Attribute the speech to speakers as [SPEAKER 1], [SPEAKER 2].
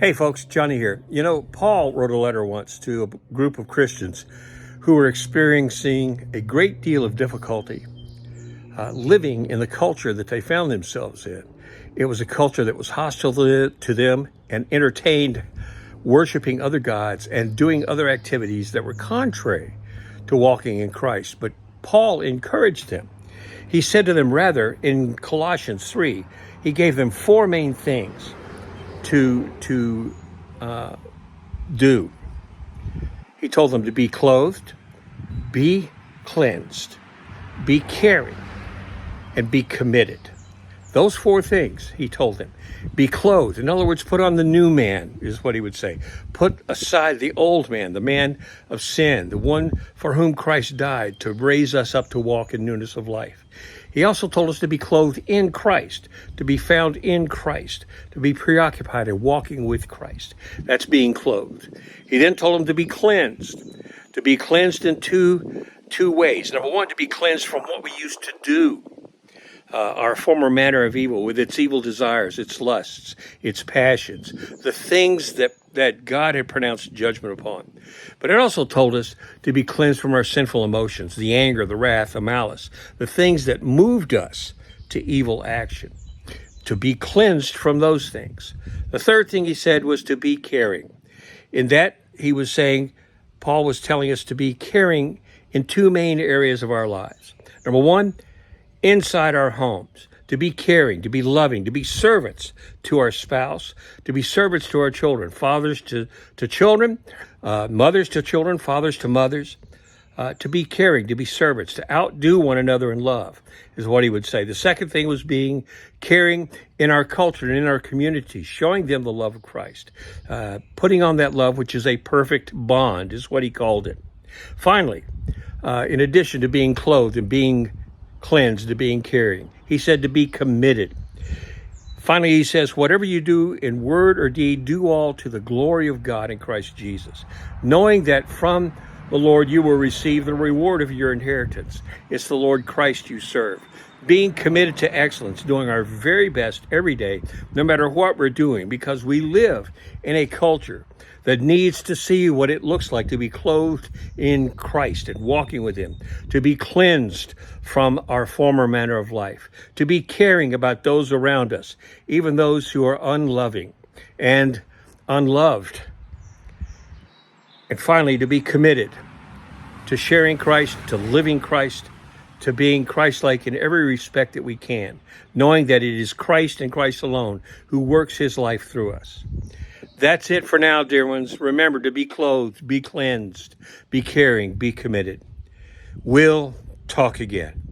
[SPEAKER 1] Hey folks, Johnny here. You know, Paul wrote a letter once to a group of Christians who were experiencing a great deal of difficulty living in the culture that they found themselves in. It was a culture that was hostile to them and entertained worshiping other gods and doing other activities that were contrary to walking in Christ. But Paul encouraged them. He said to them, rather, in Colossians 3, he gave them four main things to do. He told them to be clothed, be cleansed, be caring, and be committed. Those four things, he told them. Be clothed. In other words, put on the new man, is what he would say. Put aside the old man, the man of sin, the one for whom Christ died to raise us up to walk in newness of life. He also told us to be clothed in Christ, to be found in Christ, to be preoccupied in walking with Christ. That's being clothed. He then told them to be cleansed in two ways. Number one, to be cleansed from what we used to do. Our former manner of evil, with its evil desires, its lusts, its passions, the things that God had pronounced judgment upon. But it also told us to be cleansed from our sinful emotions, the anger, the wrath, the malice, the things that moved us to evil action, to be cleansed from those things. The third thing he said was to be caring. In that, he was saying, Paul was telling us to be caring in two main areas of our lives. Number one, inside our homes, to be caring, to be loving, to be servants to our spouse, to be servants to our children, fathers to children, mothers to children, fathers to mothers, to be caring, to be servants, to outdo one another in love, is what he would say. The second thing was being caring in our culture and in our community, showing them the love of Christ, putting on that love, which is a perfect bond, is what he called it. Finally, in addition to being clothed and being cleansed, to being caring, he said to be committed. Finally, he says, whatever you do in word or deed, do all to the glory of God in Christ Jesus, knowing that from the Lord you will receive the reward of your inheritance. It's the Lord Christ you serve. Being committed to excellence, doing our very best every day, no matter what we're doing, because we live in a culture that needs to see what it looks like to be clothed in Christ and walking with him, to be cleansed from our former manner of life, to be caring about those around us, even those who are unloving and unloved. And finally, to be committed to sharing Christ, to living Christ, to being Christ-like in every respect that we can, knowing that it is Christ and Christ alone who works his life through us. That's it for now, dear ones. Remember to be clothed, be cleansed, be caring, be committed. We'll talk again.